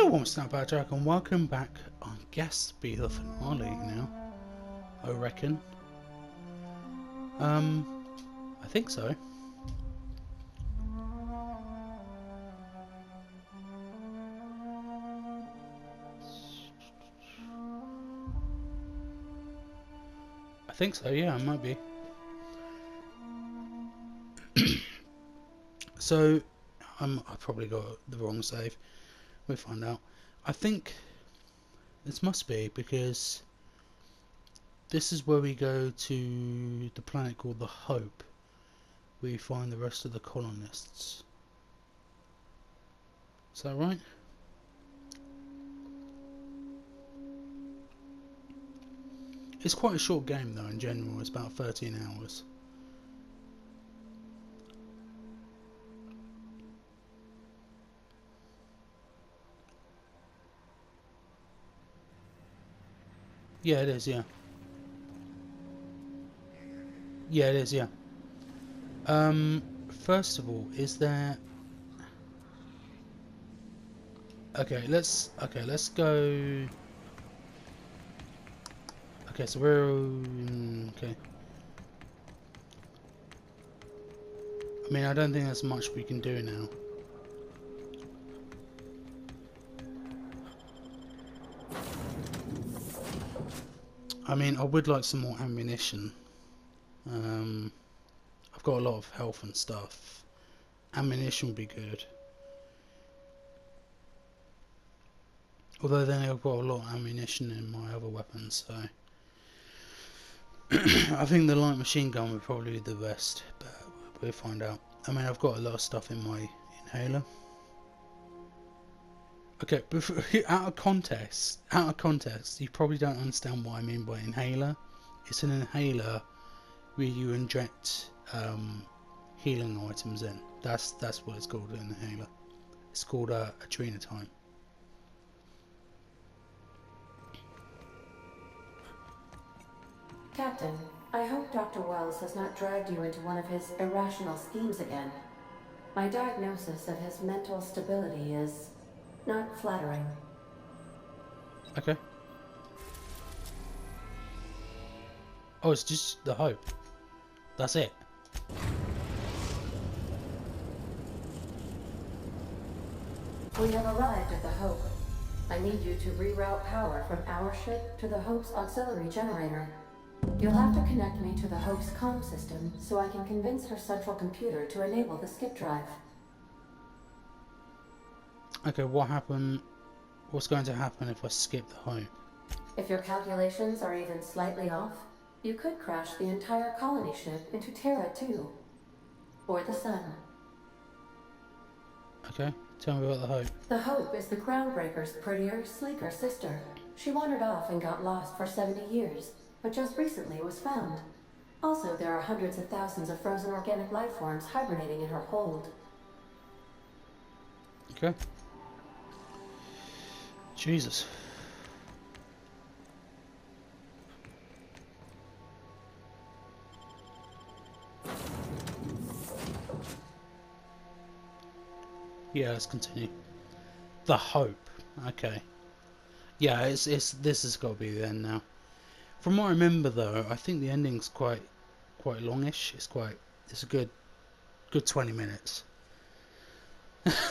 Hello, I'm Snapback Jack, and welcome back. I guess to be the finale now. I reckon. I think so. I think so. Yeah, it might be. So, I probably got the wrong save. We'll find out. I think this must be because this is where we go to the planet called the Hope. We find the rest of the colonists. Is that right? It's quite a short game though in general. It's about 13 hours. Yeah, it is. Yeah. Yeah, it is. Yeah. First of all, is there? Let's go. Okay, so we're okay. I mean, I don't think there's much we can do now. I mean, I would like some more ammunition. I've got a lot of health and stuff. Ammunition would be good. Although then I've got a lot of ammunition in my other weapons, so I think the light machine gun would probably be the best, but we'll find out. I mean, I've got a lot of stuff in my inhaler. Okay, before, out of context, you probably don't understand what I mean by inhaler. It's an inhaler where you inject healing items in. That's what it's called, an inhaler. It's called a adrenatime. Captain, I hope Dr. Wells has not dragged you into one of his irrational schemes again. My diagnosis of his mental stability is not flattering. Okay. Oh, it's just the Hope. That's it. We have arrived at the Hope. I need you to reroute power from our ship to the Hope's auxiliary generator. You'll have to connect me to the Hope's comm system so I can convince her central computer to enable the skip drive. Okay, what's going to happen if I skip the Hope? If your calculations are even slightly off, you could crash the entire colony ship into Terra 2. Or the Sun. Okay, tell me about the Hope. The Hope is the Groundbreaker's prettier, sleeker sister. She wandered off and got lost for 70 years, but just recently was found. Also, there are hundreds of thousands of frozen organic life forms hibernating in her hold. Okay. Jesus. Yeah, let's continue. The Hope. Okay. Yeah, this has got to be the end now. From what I remember, though, I think the ending's quite longish. It's a good 20 minutes.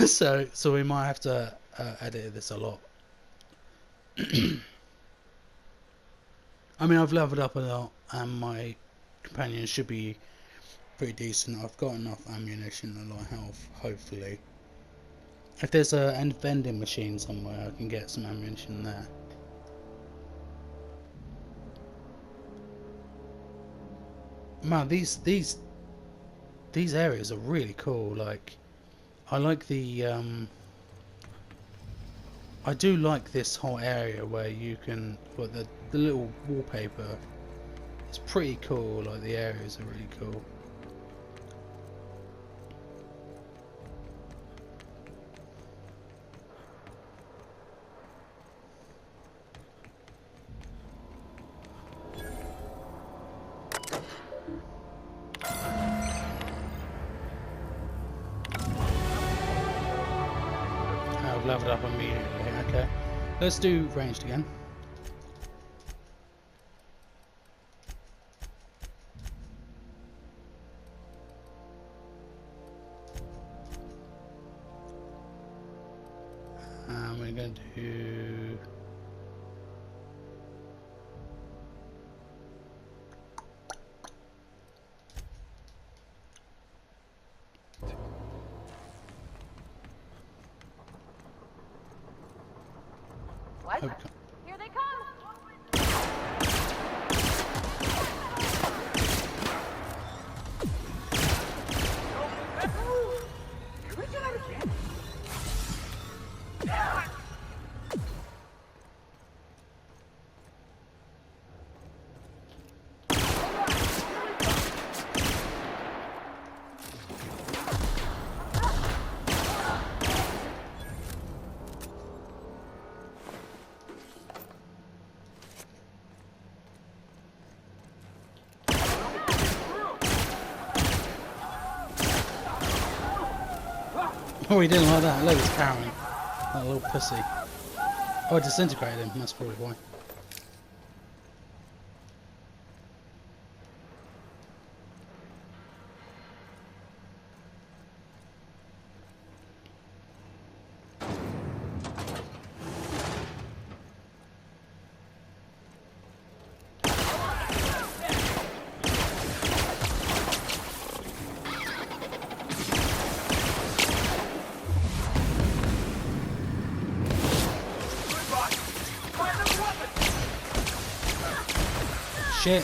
so we might have to edit this a lot. I mean, I've leveled up a lot, and my companion should be pretty decent. I've got enough ammunition and a lot of health, hopefully. If there's a vending machine somewhere, I can get some ammunition there. Man, these areas are really cool. Like, I like the I do like this whole area where you can, well, the little wallpaper. It's pretty cool. Like, the areas are really cool. I've leveled up immediately. Okay, let's do ranged again. And we're going to do... What? Okay. Here they come! Can we do that again? Oh, he didn't like that. Look, he's cowering. That little pussy. Oh, I disintegrated him. That's probably why. Shit.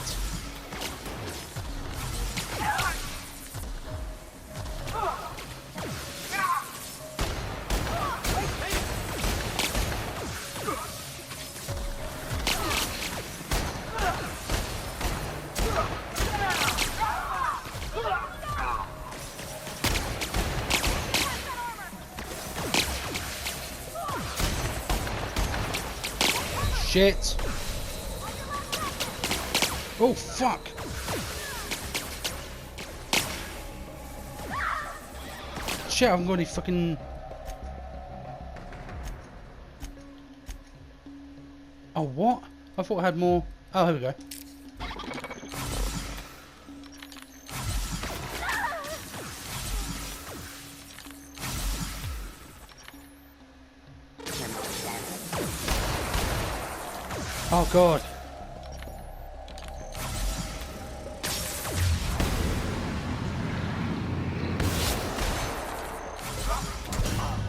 Shit. Oh, fuck. Shit, I haven't got any fucking... Oh, what? I thought I had more... Oh, here we go. Oh, God.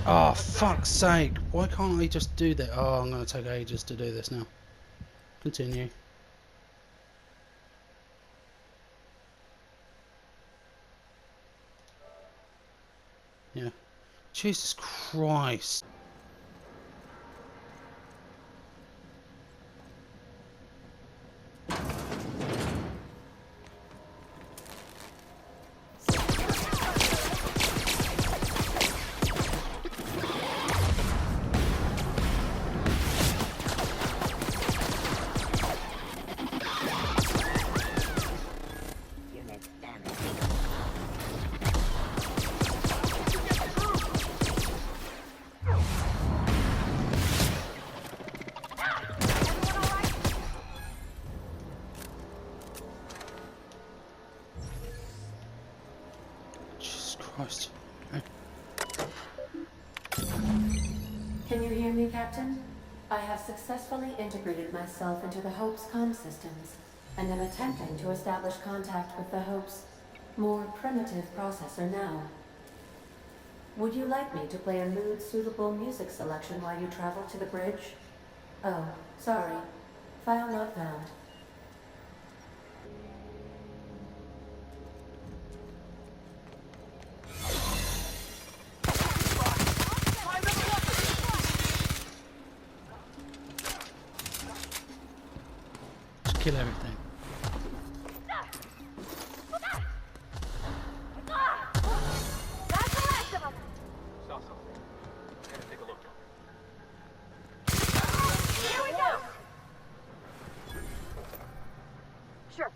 Oh, fuck's sake. Why can't I just do that? Oh, I'm going to take ages to do this now. Continue. Yeah. Jesus Christ. Unit damage. Jesus Christ. Okay. Can you hear me, Captain? I have successfully integrated myself into the Hope's comm systems and am attempting to establish contact with the Hope's more primitive processor now. Would you like me to play a mood-suitable music selection while you travel to the bridge? Oh, sorry. File not found. Just kill everything. That's the last of them! Saw something. Gotta take a look. Here we go! Sure.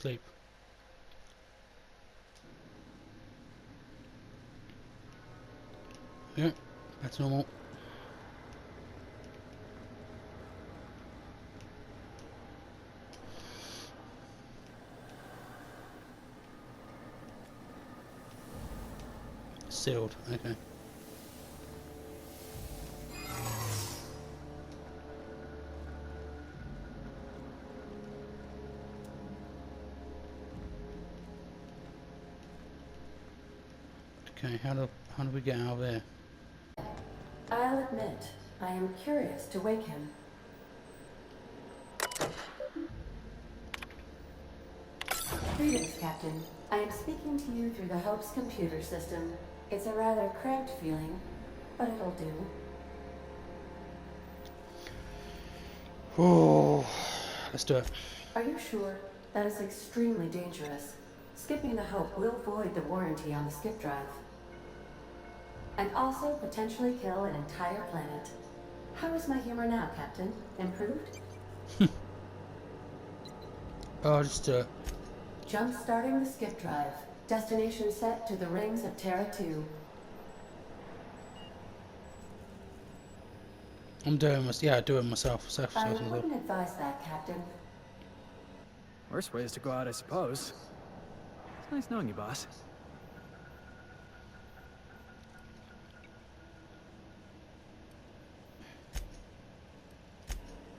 asleep. Yeah, that's normal. Sealed, okay. Okay, how do we get out of there? I'll admit, I am curious to wake him. Greetings, Captain. I am speaking to you through the Hope's computer system. It's a rather cramped feeling, but it'll do. Oh, let's do it. Are you sure? That is extremely dangerous. Skipping the Hope will void the warranty on the skip drive. And also potentially kill an entire planet. How is my humor now, Captain? Improved? Oh, just do it. Jump-starting the skip drive. Destination set to the rings of Terra 2. I'm doing this. Yeah, doing myself. I wouldn't advise that, Captain. Worst ways to go out, I suppose. It's nice knowing you, boss.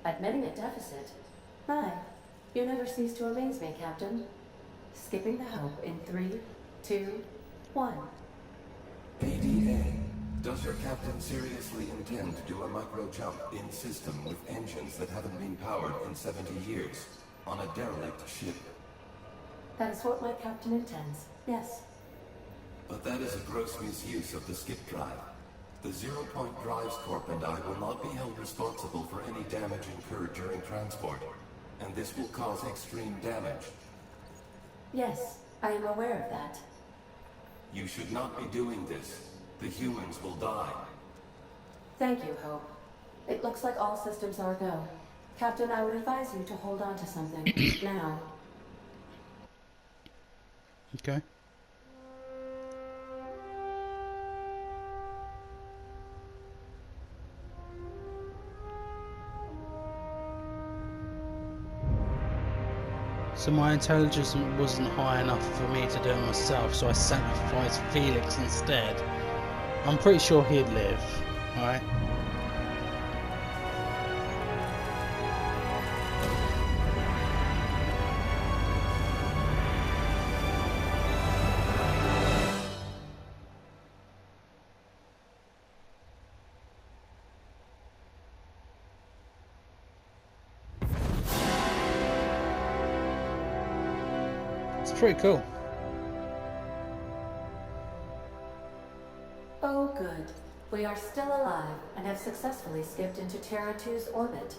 Admitting a deficit? My, you never cease to amaze me, Captain. Skipping the Hope in 3, 2, 1. PT.10. Does your captain seriously intend to do a micro jump in system with engines that haven't been powered in 70 years on a derelict ship? That is what my captain intends, yes. But that is a gross misuse of the skip drive. The Zero Point Drives Corp and I will not be held responsible for any damage incurred during transport, and this will cause extreme damage. Yes, I am aware of that. You should not be doing this. The humans will die. Thank you, Hope. It looks like all systems are go. Captain, I would advise you to hold on to something now. Okay. So my intelligence wasn't high enough for me to do it myself, so I sacrificed Felix instead. I'm pretty sure he'd live, alright? It's pretty cool. Oh, good. We are still alive and have successfully skipped into Terra 2's orbit.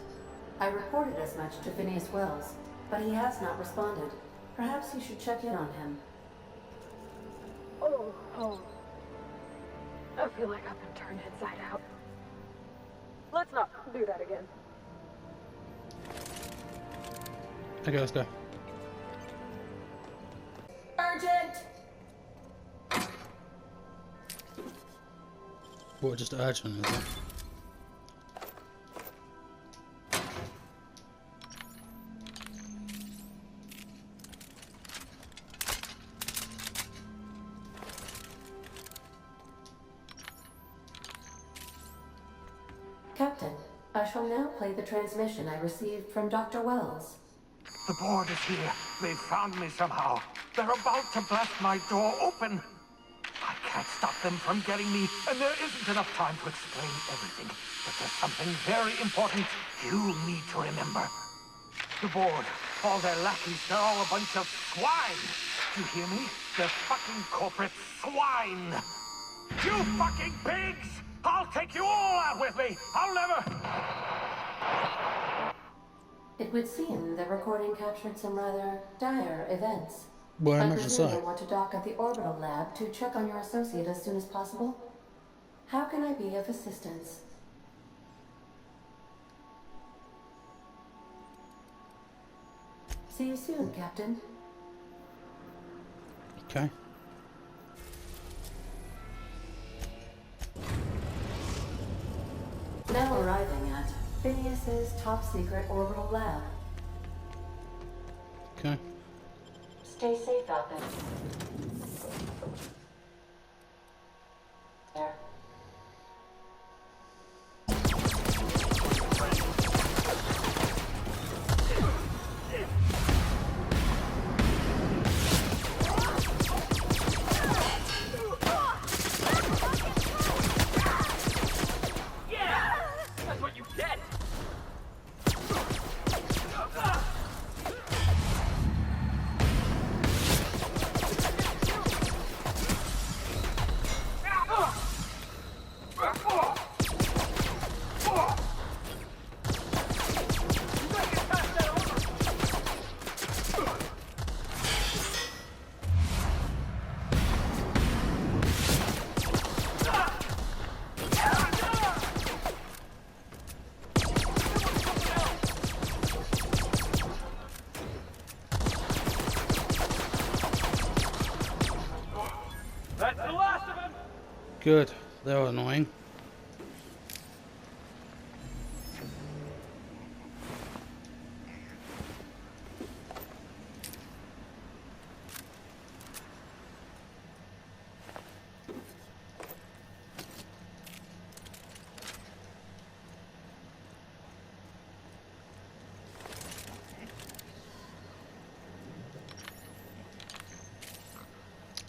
I reported as much to Phineas Wells, but he has not responded. Perhaps you should check in on him. Oh. I feel like I've been turned inside out. Let's not do that again. Okay, let's go. Urgent! What, just urgent, is it? Captain, I shall now play the transmission I received from Dr. Wells. The board is here. They've found me somehow. They're about to blast my door open. I can't stop them from getting me, and there isn't enough time to explain everything. But there's something very important you need to remember. The board, all their lackeys, they're all a bunch of swine. Do you hear me? They're fucking corporate swine. You fucking pigs! I'll take you all out with me. I'll never... It would seem the recording captured some rather dire events. Well, I I imagine presume so. you want to dock at the orbital lab to check on your associate as soon as possible? How can I be of assistance? See you soon, Captain. Okay. Now arriving at Phineas's top secret orbital lab. Okay. Stay safe out there. That's what you get! That's the last of them! Good. They're annoying.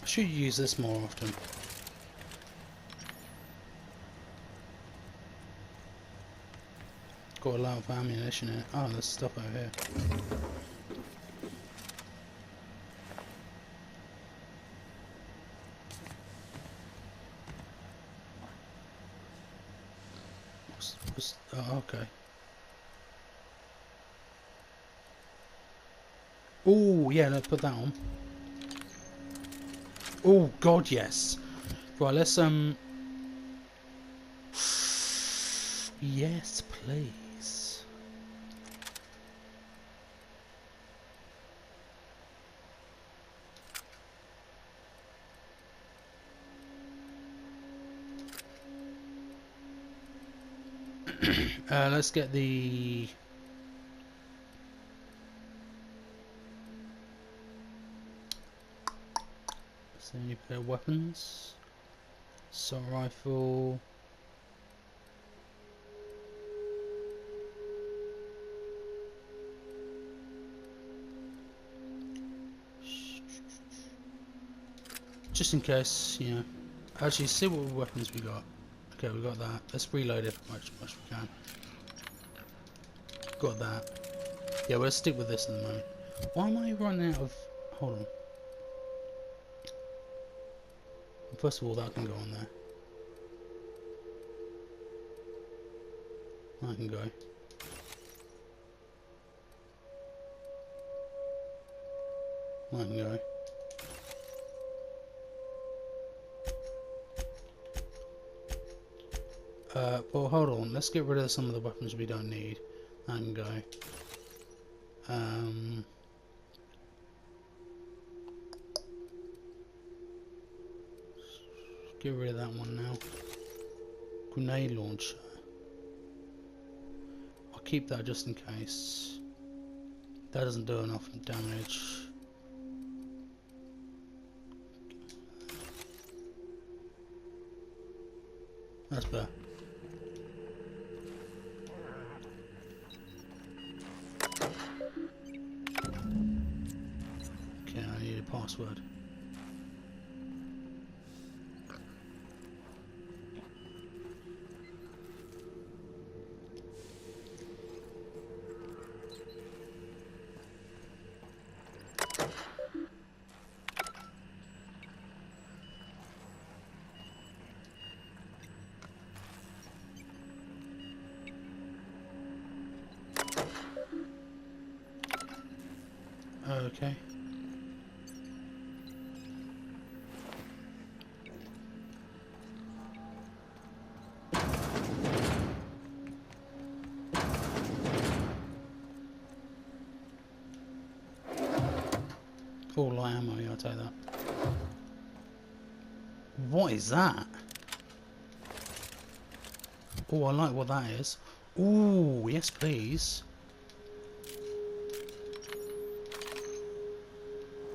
I should use this more often. Got a lot of ammunition in it. Oh, there's stuff over here. Oh, okay. Oh, yeah, let's put that on. Oh, God, yes. Right, let's, yes, please. Let's get the... So any pair of weapons. Assault rifle. Just in case, you know. Actually, see what weapons we got. Okay, we got that. Let's reload it much we can. Got that. Yeah, we'll stick with this at the moment. Why am I running out of... Hold on. First of all, that can go on there. That can go. That can go. Well, hold on. Let's get rid of some of the weapons we don't need. That can go. Get rid of that one now. Grenade launcher. I'll keep that just in case. That doesn't do enough damage. That's better. Okay, I need a password. Okay. All light ammo, yeah, I'll take that. What is that? Oh, I like what that is. Ooh, yes please.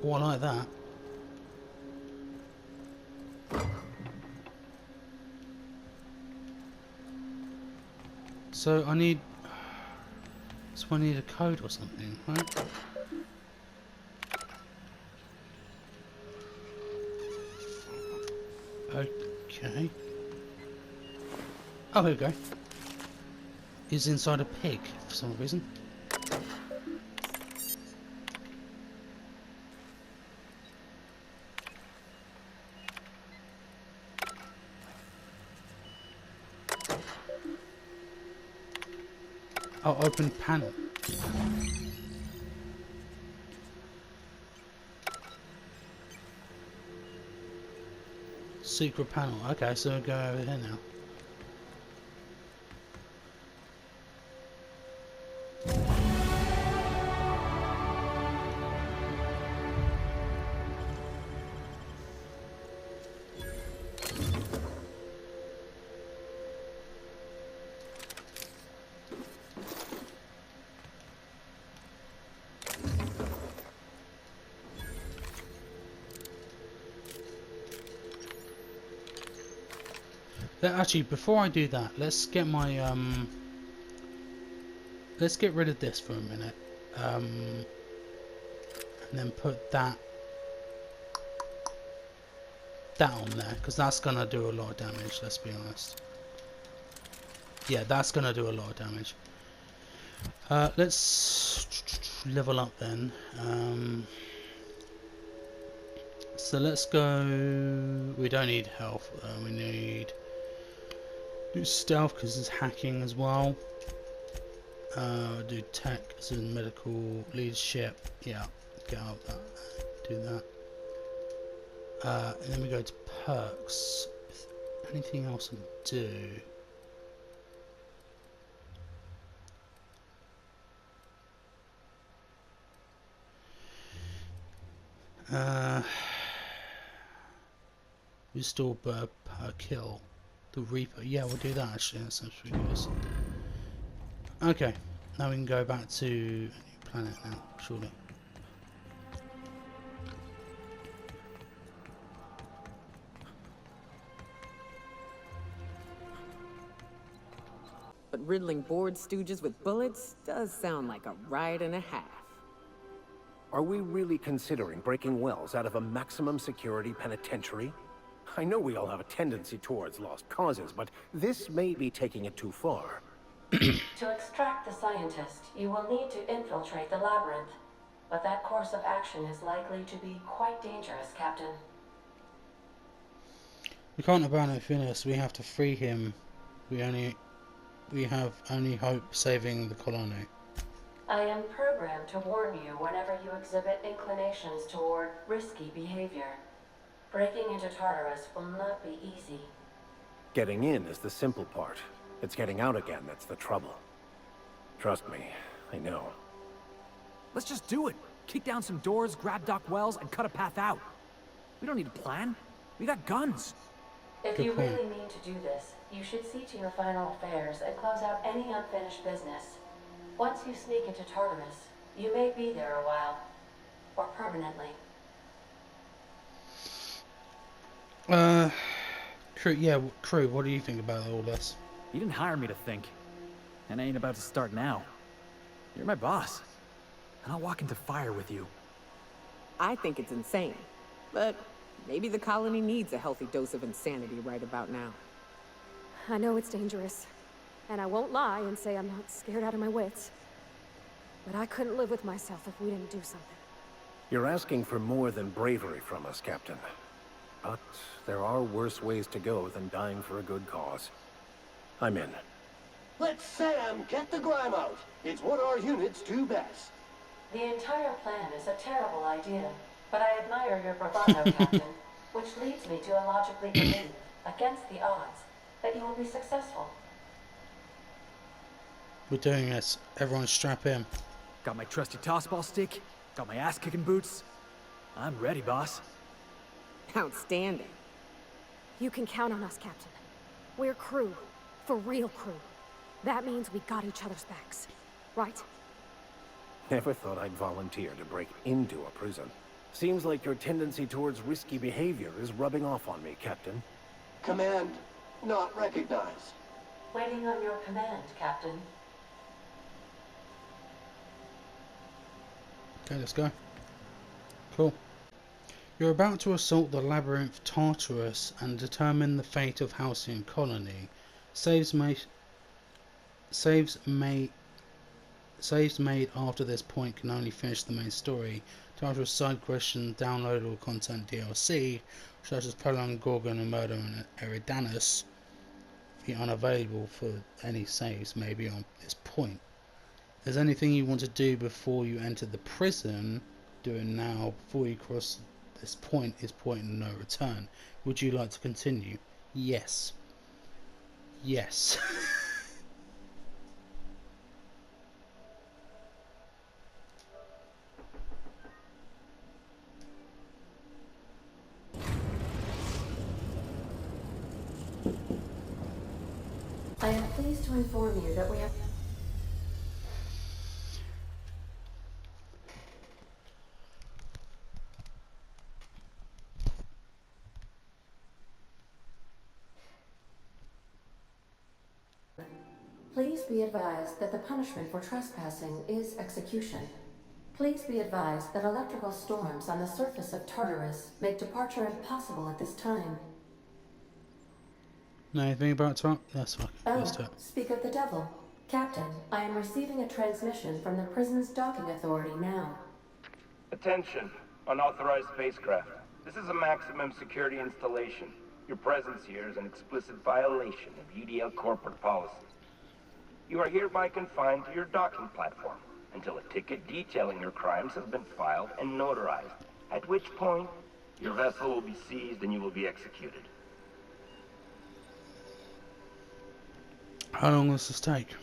Oh, I like that. So I need... So I need a code or something, right? Okay. Oh, here we go. He's inside a pig for some reason. Oh, open panel. Secret panel. Okay, so we'll go over here now. Actually, before I do that, let's get my let's get rid of this for a minute, and then put that on there, because that's gonna do a lot of damage. Let's be honest. Yeah, that's gonna do a lot of damage. Let's level up then. So let's go. We don't need health. We need do stealth because it's hacking as well. Do tech as in medical leadership. Yeah, get out that. Do that. And then we go to perks. Anything else I can do? Restore per kill. The Reaper. Yeah, we'll do that actually. That sounds pretty good. Okay, now we can go back to a new planet now, surely. But riddling bored stooges with bullets does sound like a ride and a half. Are we really considering breaking Wells out of a maximum security penitentiary? I know we all have a tendency towards lost causes, but this may be taking it too far. To extract the scientist, you will need to infiltrate the labyrinth. But that course of action is likely to be quite dangerous, Captain. We can't abandon Phineas. We have to free him. We have only hope saving the colony. I am programmed to warn you whenever you exhibit inclinations toward risky behavior. Breaking into Tartarus will not be easy. Getting in is the simple part. It's getting out again that's the trouble. Trust me, I know. Let's just do it. Kick down some doors, grab Doc Wells, and cut a path out. We don't need a plan. We got guns. If Good you point. really mean to do this, you should see to your final affairs and close out any unfinished business. Once you sneak into Tartarus, you may be there a while. Or permanently. Crew, yeah, crew, what do you think about all this? You didn't hire me to think. And I ain't about to start now. You're my boss. And I'll walk into fire with you. I think it's insane. But maybe the colony needs a healthy dose of insanity right about now. I know it's dangerous. And I won't lie and say I'm not scared out of my wits. But I couldn't live with myself if we didn't do something. You're asking for more than bravery from us, Captain. But there are worse ways to go than dying for a good cause. I'm in. Let Sam get the grime out. It's what our units do best. The entire plan is a terrible idea, but I admire your bravado, Captain, which leads me to illogically believe, against the odds, that you will be successful. We're doing this. Everyone strap in. Got my trusty tossball stick. Got my ass-kicking boots. I'm ready, boss. Outstanding. You can count on us, Captain. We're crew. For real crew. That means we got each other's backs. Right? Never thought I'd volunteer to break into a prison. Seems like your tendency towards risky behavior is rubbing off on me, Captain. Command not recognized. Waiting on your command, Captain. Okay, let's go. Cool. You're about to assault the labyrinth Tartarus and determine the fate of Halcyon Colony. Saves made after this point can only finish the main story. Tartarus side question downloadable content DLC, such as Prolong, Gorgon and Murder and Eridanus, be unavailable for any saves maybe on this point. If there's anything you want to do before you enter the prison, do it now before you cross this point is point of no return. Would you like to continue? Yes. Yes. I am pleased to inform you that we have... Please be advised that the punishment for trespassing is execution. Please be advised that electrical storms on the surface of Tartarus make departure impossible at this time. Know anything about talk? That's fine. Let's do Oh, it. speak of the devil. Captain, I am receiving a transmission from the prison's docking authority now. Attention, unauthorized spacecraft. This is a maximum security installation. Your presence here is an explicit violation of UDL corporate policy. You are hereby confined to your docking platform until a ticket detailing your crimes has been filed and notarized, at which point your vessel will be seized and you will be executed. How long will this take?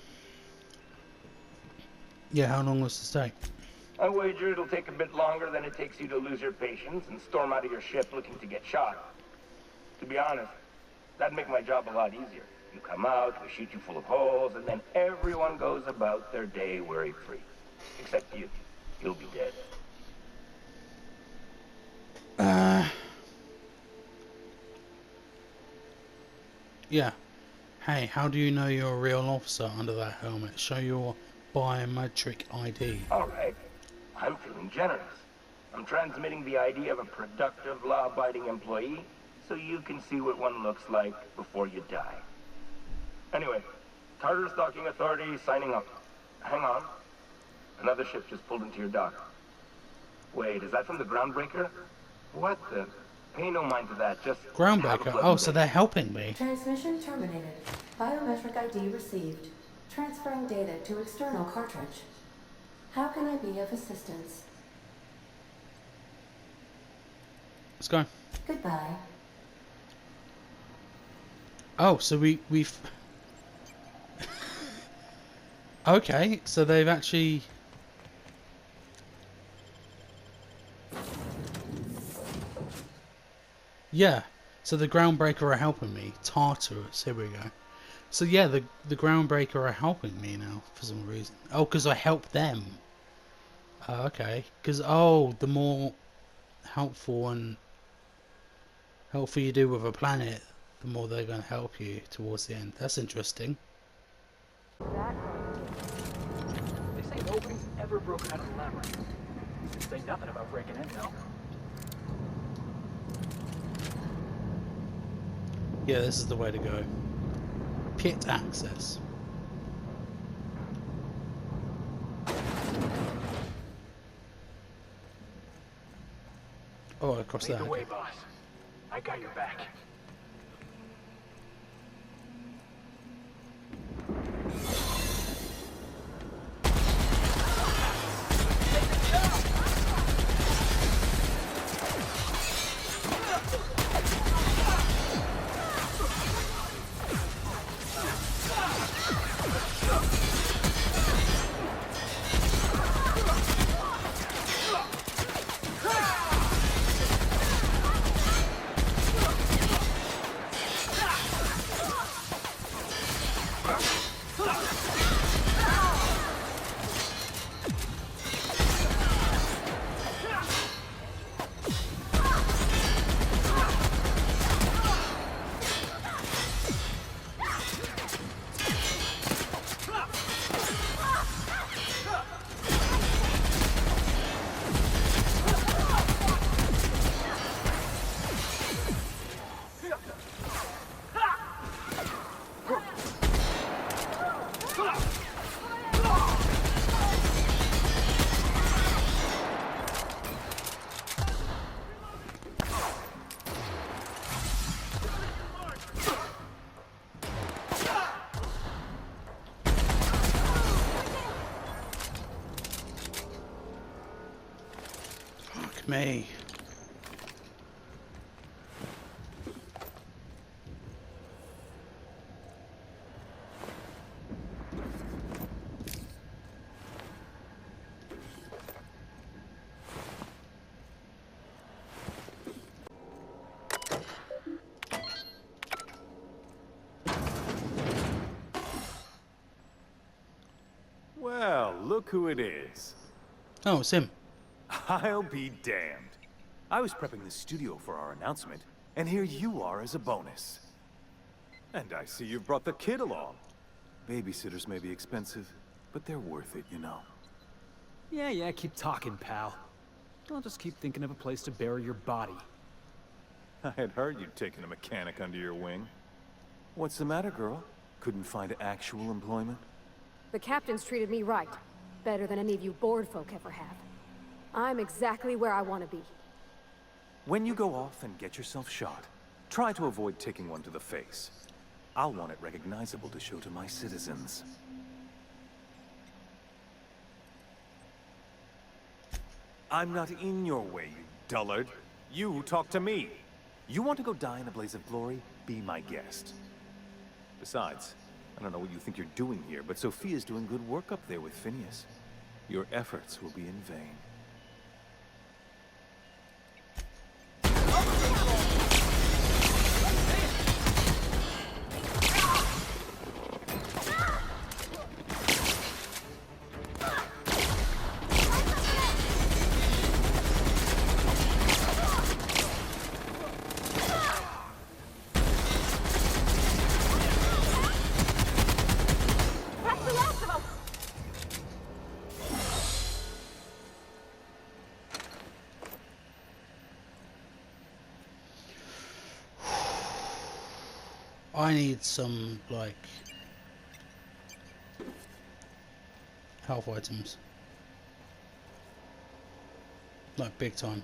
Yeah, how long will this take? I wager it'll take a bit longer than it takes you to lose your patience and storm out of your ship looking to get shot. To be honest, that'd make my job a lot easier. You come out, we shoot you full of holes, and then everyone goes about their day worry-free. Except you. You'll be dead. Yeah. Hey, how do you know you're a real officer under that helmet? Show your biometric ID. Alright. I'm feeling generous. I'm transmitting the ID of a productive, law-abiding employee so you can see what one looks like before you die. Anyway, Tartarus Docking Authority signing up. Hang on. Another ship just pulled into your dock. Wait, is that from the Groundbreaker? What the... Pay no mind to that, just... Groundbreaker? Oh, so they're helping me. Transmission terminated. Biometric ID received. Transferring data to external cartridge. How can I be of assistance? Let's go. Goodbye. Oh, so we've... Okay, so they've actually... Yeah, so the Groundbreaker are helping me. Tartarus, here we go. So yeah, the Groundbreaker are helping me now, for some reason. Oh, because I helped them. Okay, because, the more helpful you do with a planet, the more they're going to help you towards the end. That's interesting. They say nobody's ever broken out of the labyrinth. They say nothing about breaking in, though. Yeah, this is the way to go. Pit access. Oh, across Lead there. the way, boss. I got your back. me. Well, look who it is. Oh, it's him. I'll be damned. I was prepping the studio for our announcement, and here you are as a bonus. And I see you've brought the kid along. Babysitters may be expensive, but they're worth it, you know. Yeah, keep talking, pal. I'll just keep thinking of a place to bury your body. I had heard you'd taken a mechanic under your wing. What's the matter, girl? Couldn't find actual employment? The captain's treated me right. Better than any of you bored folk ever have. I'm exactly where I want to be. When you go off and get yourself shot, try to avoid taking one to the face. I'll want it recognizable to show to my citizens. I'm not in your way, you dullard. You talk to me. You want to go die in a blaze of glory? Be my guest. Besides, I don't know what you think you're doing here, but Sophia's doing good work up there with Phineas. Your efforts will be in vain. I need some, like, health items. Like, big time.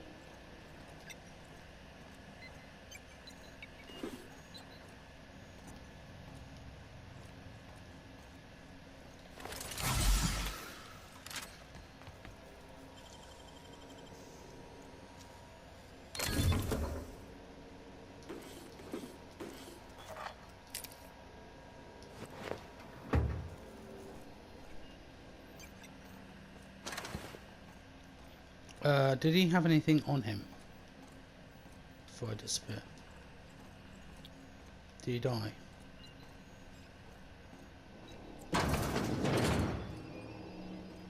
Did he have anything on him before I disappear? Did he die?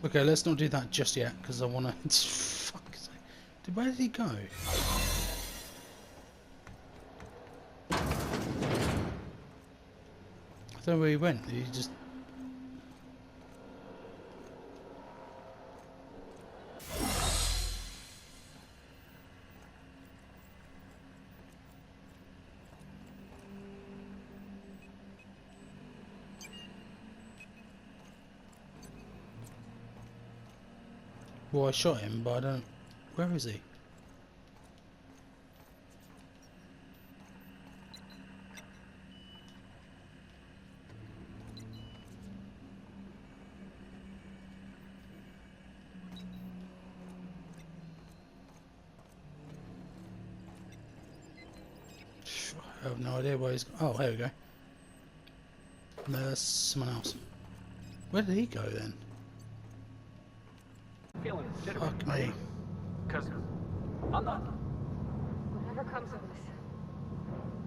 Okay, let's not do that just yet, because I want to... Fuck. Where did he go? I don't know where he went. Did he just... Well, I shot him, but I don't... Where is he? I have no idea where he's... Oh, here we go. No, that's someone else. Where did he go then? Feeling jittery, Fuck are me. you? 'Cause I'm not. Whatever comes of this,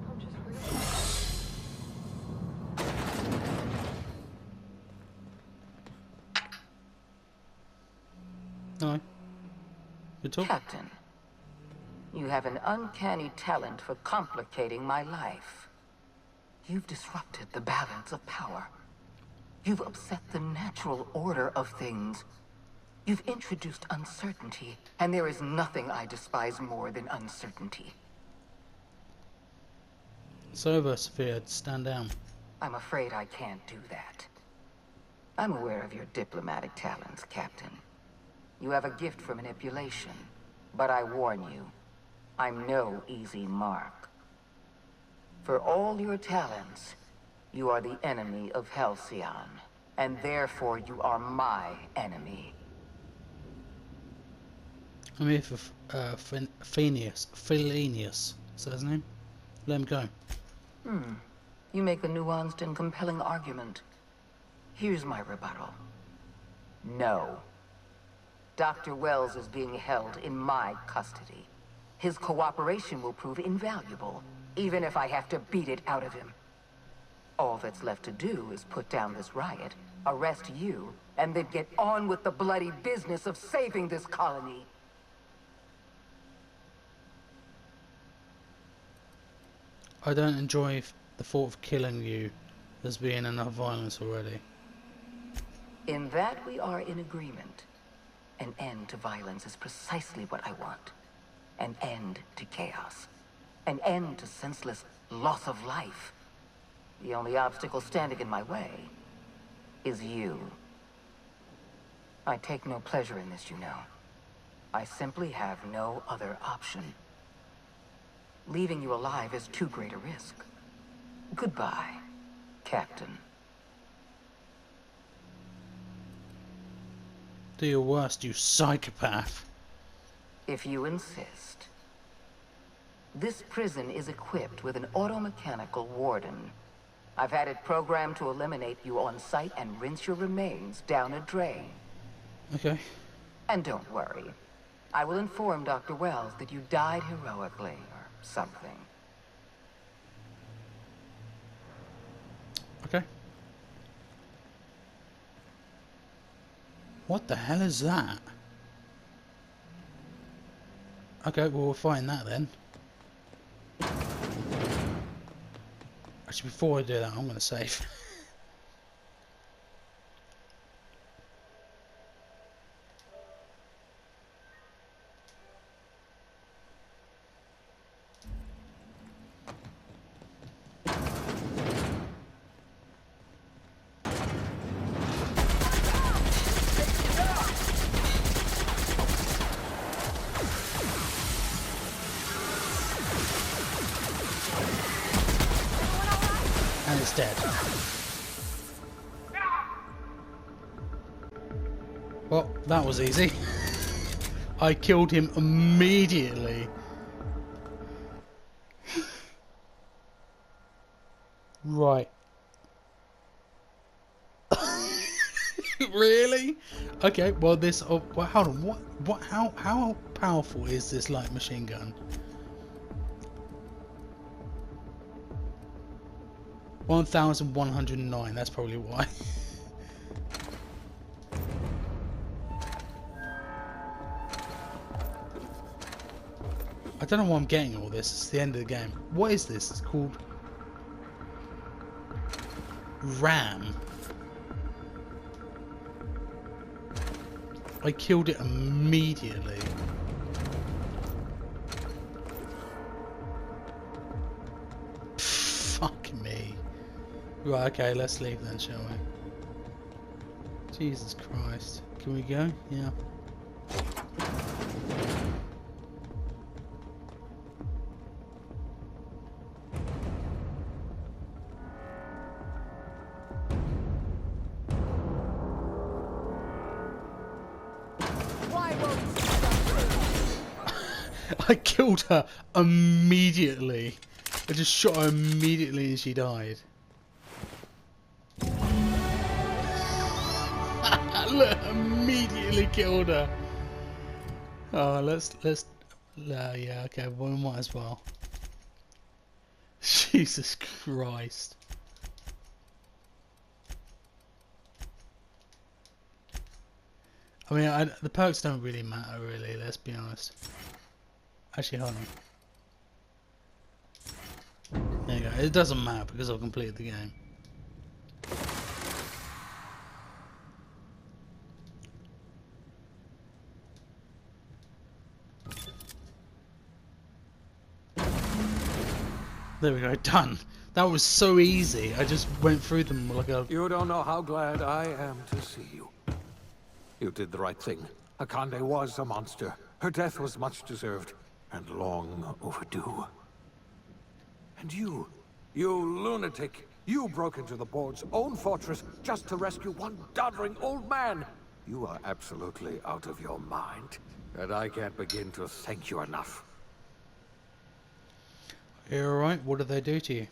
I'm just really... No. Good talk. Captain, you have an uncanny talent for complicating my life. You've disrupted the balance of power. You've upset the natural order of things. You've introduced uncertainty, and there is nothing I despise more than uncertainty. It's over, Sophia. Stand down. I'm afraid I can't do that. I'm aware of your diplomatic talents, Captain. You have a gift for manipulation, but I warn you, I'm no easy mark. For all your talents, you are the enemy of Halcyon, and therefore you are my enemy. I'm here for Phineas. Phileanius. Is that his name? Let him go. You make a nuanced and compelling argument. Here's my rebuttal. No. Dr. Wells is being held in my custody. His cooperation will prove invaluable, even if I have to beat it out of him. All that's left to do is put down this riot, arrest you, and then get on with the bloody business of saving this colony. I don't enjoy the thought of killing you. There's been enough violence already. In that we are in agreement. An end to violence is precisely what I want. An end to chaos. An end to senseless loss of life. The only obstacle standing in my way is you. I take no pleasure in this, you know. I simply have no other option. Leaving you alive is too great a risk. Goodbye, Captain. Do your worst, you psychopath. If you insist. This prison is equipped with an automechanical warden. I've had it programmed to eliminate you on sight and rinse your remains down a drain. Okay. And don't worry. I will inform Dr. Wells that you died heroically, or something. Okay. What the hell is that? Okay, well, we'll find that then. Actually, before I do that, I'm going to save. And it's dead. Well, that was easy. I killed him immediately. Right. Really? Okay, well this well, hold on, what how powerful is this light machine gun? 1109, that's probably why. I don't know why I'm getting all this, it's the end of the game. What is this? It's called RAM. I killed it immediately. Fuck me. Right, okay, let's leave then, shall we? Jesus Christ. Can we go? Yeah. I killed her immediately. I just shot her immediately and she died. Look, immediately killed her. Oh, let's yeah, okay, well, we might as well. Jesus Christ. I mean, the perks don't really matter, really, let's be honest. Actually, hold on. There you go. It doesn't matter because I've completed the game. There we go, done. That was so easy. I just went through them like a... You don't know how glad I am to see you. You did the right thing. Akande was a monster. Her death was much deserved, and long overdue. And you lunatic, you broke into the board's own fortress just to rescue one doddering old man. You are absolutely out of your mind, and I can't begin to thank you enough. You alright? What did they do to you?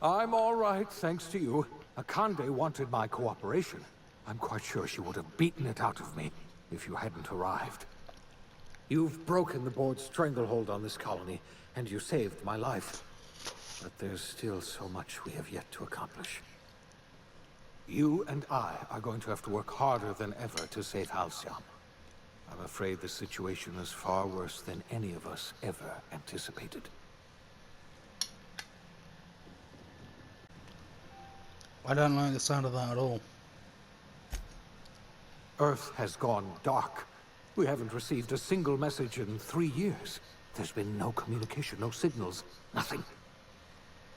I'm all right, thanks to you. Akande wanted my cooperation. I'm quite sure she would have beaten it out of me if you hadn't arrived. You've broken the board's stranglehold on this colony, and you saved my life. But there's still so much we have yet to accomplish. You and I are going to have to work harder than ever to save Halcyon. I'm afraid the situation is far worse than any of us ever anticipated. I don't like the sound of that at all. Earth has gone dark. We haven't received a single message in 3 years. There's been no communication, no signals, nothing.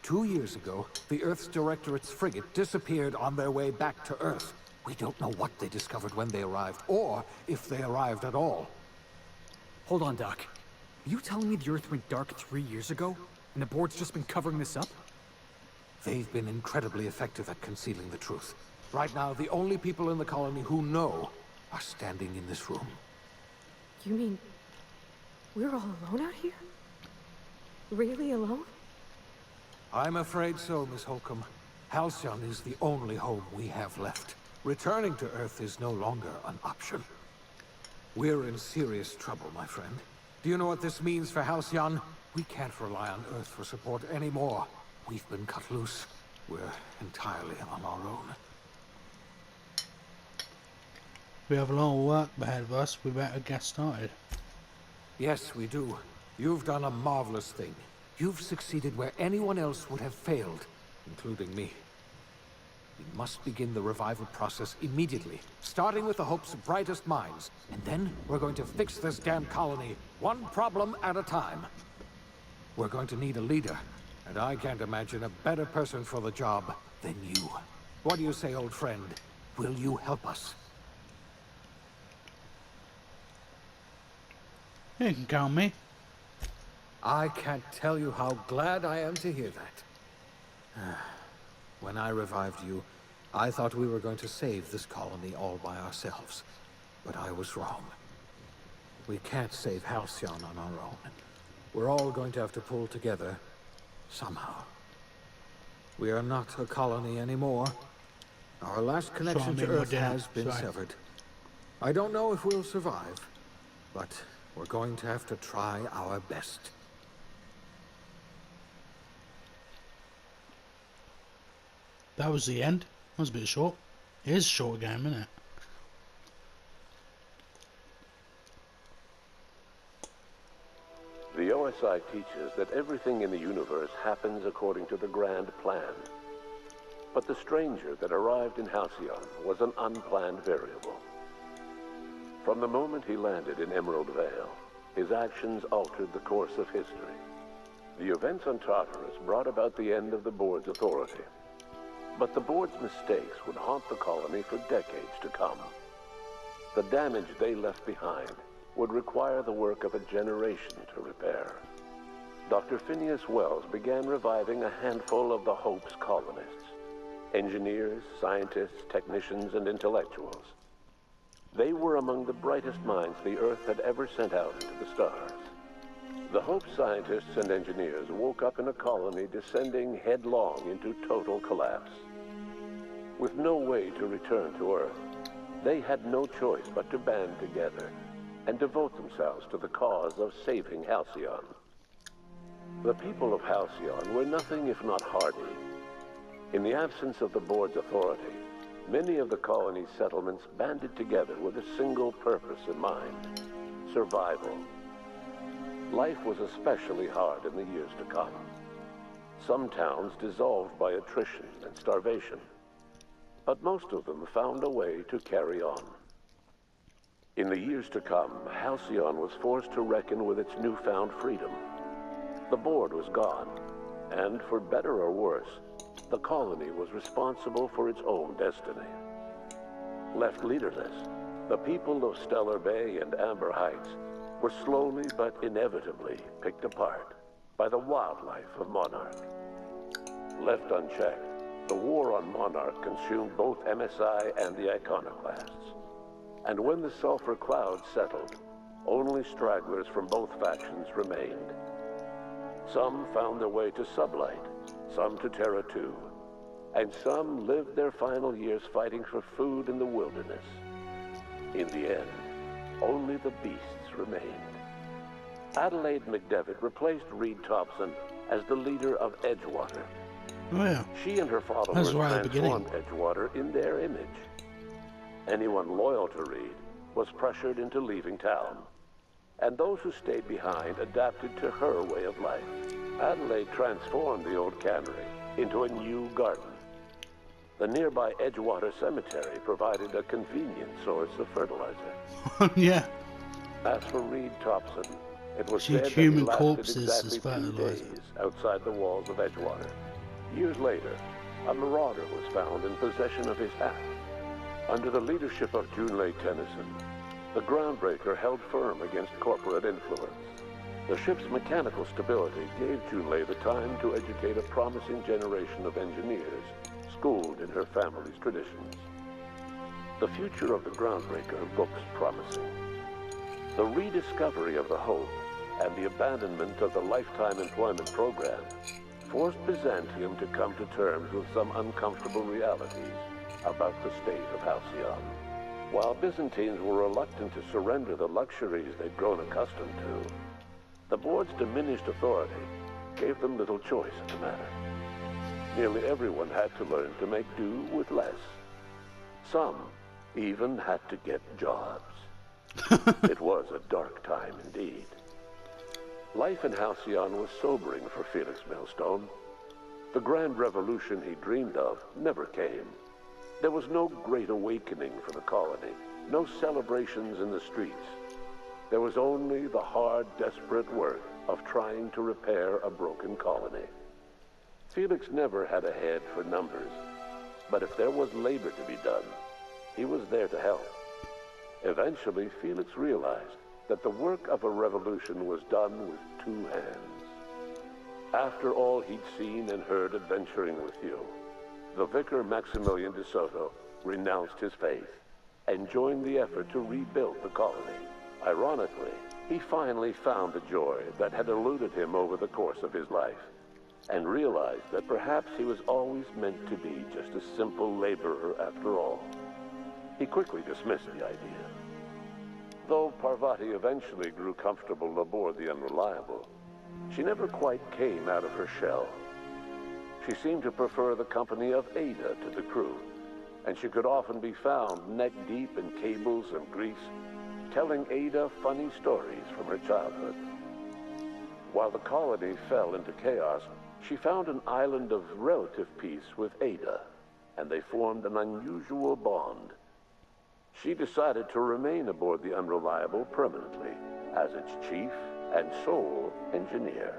2 years ago, the Earth's Directorate's frigate disappeared on their way back to Earth. We don't know what they discovered when they arrived, or if they arrived at all. Hold on, Doc. Are you telling me the Earth went dark 3 years ago, and the board's just been covering this up? They've been incredibly effective at concealing the truth. Right now, the only people in the colony who know are standing in this room. You mean we're all alone out here? Really alone? I'm afraid so, Miss Holcomb. Halcyon is the only home we have left. Returning to Earth is no longer an option. We're in serious trouble, my friend. Do you know what this means for Halcyon? We can't rely on Earth for support anymore. We've been cut loose. We're entirely on our own. We have a lot of work ahead of us. We better get started. Yes, we do. You've done a marvelous thing. You've succeeded where anyone else would have failed, including me. We must begin the revival process immediately, starting with the Hope's brightest minds. And then we're going to fix this damn colony, one problem at a time. We're going to need a leader, and I can't imagine a better person for the job than you. What do you say, old friend? Will you help us? You can count me. I can't tell you how glad I am to hear that. When I revived you, I thought we were going to save this colony all by ourselves. But I was wrong. We can't save Halcyon on our own. We're all going to have to pull together, somehow. We are not a colony anymore. Our last connection to Earth has been severed. I don't know if we'll survive, but we're going to have to try our best. That was the end. That was a bit short. It is a short game, isn't it? The OSI teaches that everything in the universe happens according to the grand plan. But the stranger that arrived in Halcyon was an unplanned variable. From the moment he landed in Emerald Vale, his actions altered the course of history. The events on Tartarus brought about the end of the board's authority. But the board's mistakes would haunt the colony for decades to come. The damage they left behind would require the work of a generation to repair. Dr. Phineas Wells began reviving a handful of the Hope's colonists. Engineers, scientists, technicians, and intellectuals. They were among the brightest minds the Earth had ever sent out into the stars. The Hope scientists and engineers woke up in a colony descending headlong into total collapse. With no way to return to Earth, they had no choice but to band together and devote themselves to the cause of saving Halcyon. The people of Halcyon were nothing if not hardy. In the absence of the board's authority, many of the colony's settlements banded together with a single purpose in mind: survival. Life was especially hard in the years to come. Some towns dissolved by attrition and starvation, but most of them found a way to carry on. In the years to come, Halcyon was forced to reckon with its newfound freedom. The board was gone, and for better or worse, the colony was responsible for its own destiny. Left leaderless, the people of Stellar Bay and Amber Heights were slowly but inevitably picked apart by the wildlife of Monarch. Left unchecked, the war on Monarch consumed both MSI and the Iconoclasts. And when the sulfur clouds settled, only stragglers from both factions remained. Some found their way to Sublight, some to Terra 2, and some lived their final years fighting for food in the wilderness. In the end, only the beasts remained. Adelaide McDevitt replaced Reed Thompson as the leader of Edgewater. Oh yeah. She and her That's followers right at the beginning. transformed Edgewater in their image. Anyone loyal to Reed was pressured into leaving town, and those who stayed behind adapted to her way of life. Adelaide transformed the old cannery into a new garden. The nearby Edgewater Cemetery provided a convenient source of fertilizer. Yeah. As for Reed Thompson, it was She said that he human lasted corpses as exactly 2 fertilizer. days outside the walls of Edgewater. Years later, a marauder was found in possession of his hat. Under the leadership of Junlei Tennyson, the groundbreaker held firm against corporate influence. The ship's mechanical stability gave Junlei the time to educate a promising generation of engineers schooled in her family's traditions. The future of the groundbreaker looks promising. The rediscovery of the Hope and the abandonment of the lifetime employment program forced Byzantium to come to terms with some uncomfortable realities about the state of Halcyon. While Byzantines were reluctant to surrender the luxuries they'd grown accustomed to, the board's diminished authority gave them little choice in the matter. Nearly everyone had to learn to make do with less. Some even had to get jobs. It was a dark time indeed. Life in Halcyon was sobering for Felix Millstone. The grand revolution he dreamed of never came. There was no great awakening for the colony, no celebrations in the streets. There was only the hard, desperate work of trying to repair a broken colony. Felix never had a head for numbers, but if there was labor to be done, he was there to help. Eventually, Felix realized that the work of a revolution was done with 2 hands. After all he'd seen and heard adventuring with you, the vicar Maximilian de Soto renounced his faith and joined the effort to rebuild the colony. Ironically, he finally found the joy that had eluded him over the course of his life, and realized that perhaps he was always meant to be just a simple laborer after all. He quickly dismissed the idea. Though Parvati eventually grew comfortable aboard the Unreliable, she never quite came out of her shell. She seemed to prefer the company of Ada to the crew, and she could often be found neck-deep in cables and grease, telling Ada funny stories from her childhood. While the colony fell into chaos, she found an island of relative peace with Ada, and they formed an unusual bond. She decided to remain aboard the Unreliable permanently as its chief and sole engineer.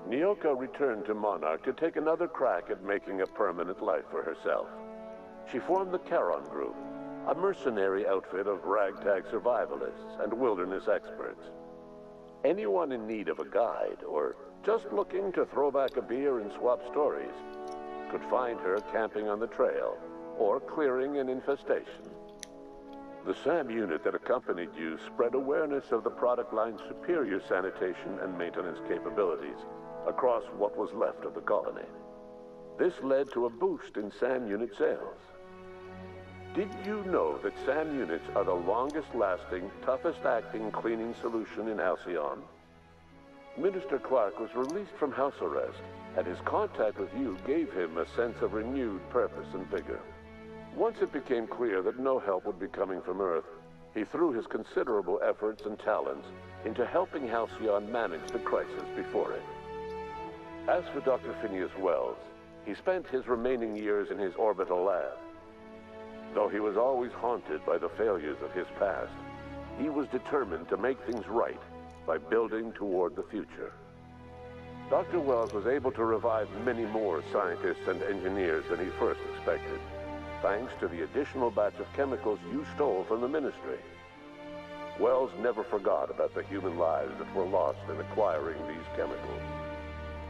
Nyoka returned to Monarch to take another crack at making a permanent life for herself. She formed the Charon Group, a mercenary outfit of ragtag survivalists and wilderness experts. Anyone in need of a guide or just looking to throw back a beer and swap stories could find her camping on the trail or clearing an infestation. The SAM unit that accompanied you spread awareness of the product line's superior sanitation and maintenance capabilities across what was left of the colony. This led to a boost in SAM unit sales. Did you know that SAM units are the longest-lasting, toughest-acting cleaning solution in Halcyon? Minister Clark was released from house arrest, and his contact with you gave him a sense of renewed purpose and vigor. Once it became clear that no help would be coming from Earth, he threw his considerable efforts and talents into helping Halcyon manage the crisis before it. As for Dr. Phineas Wells, he spent his remaining years in his orbital lab. Though he was always haunted by the failures of his past, he was determined to make things right by building toward the future. Dr. Wells was able to revive many more scientists and engineers than he first expected, thanks to the additional batch of chemicals you stole from the Ministry. Wells never forgot about the human lives that were lost in acquiring these chemicals.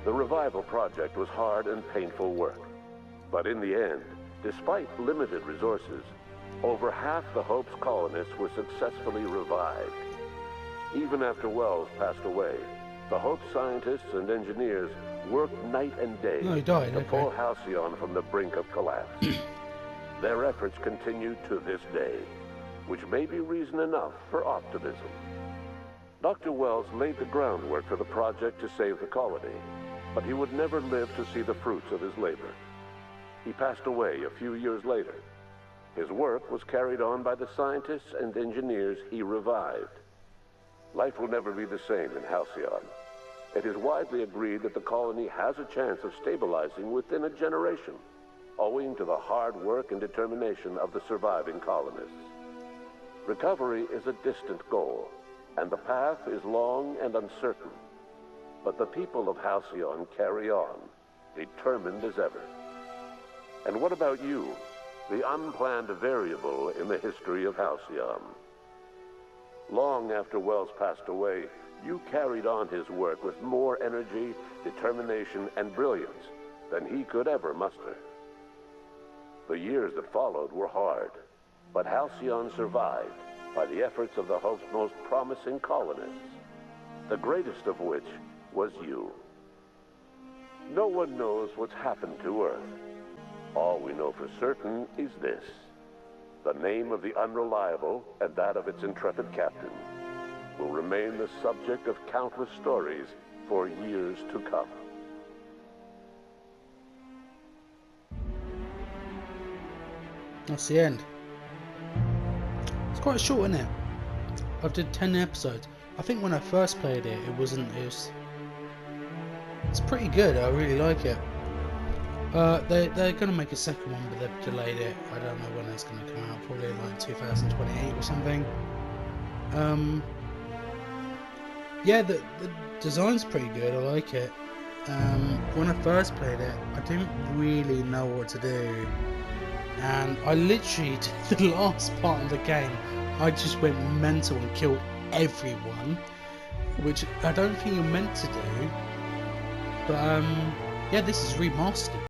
The revival project was hard and painful work, but in the end, despite limited resources, over half the Hope's colonists were successfully revived. Even after Wells passed away, the Hope scientists and engineers worked night and day to pull Halcyon from the brink of collapse. Their efforts continue to this day, which may be reason enough for optimism. Dr. Wells laid the groundwork for the project to save the colony, but he would never live to see the fruits of his labor. He passed away a few years later. His work was carried on by the scientists and engineers he revived. Life will never be the same in Halcyon. It is widely agreed that the colony has a chance of stabilizing within a generation, owing to the hard work and determination of the surviving colonists. Recovery is a distant goal, and the path is long and uncertain. But the people of Halcyon carry on, determined as ever. And what about you, the unplanned variable in the history of Halcyon? Long after Wells passed away, you carried on his work with more energy, determination, and brilliance than he could ever muster. The years that followed were hard, but Halcyon survived by the efforts of the Hope's most promising colonists, the greatest of which was you. No one knows what's happened to Earth. All we know for certain is this: the name of the Unreliable and that of its intrepid captain will remain the subject of countless stories for years to come. That's the end. It's quite short, isn't it? I did 10 episodes. I think when I first played it, it's pretty good. I really like it. They're gonna make a second one, but they've delayed it. I don't know when it's gonna come out. Probably like 2028 or something. Yeah, the design's pretty good. I like it. When I first played it, I didn't really know what to do, and I literally did the last part of the game. I just went mental and killed everyone, which I don't think you're meant to do. But yeah, this is remastered.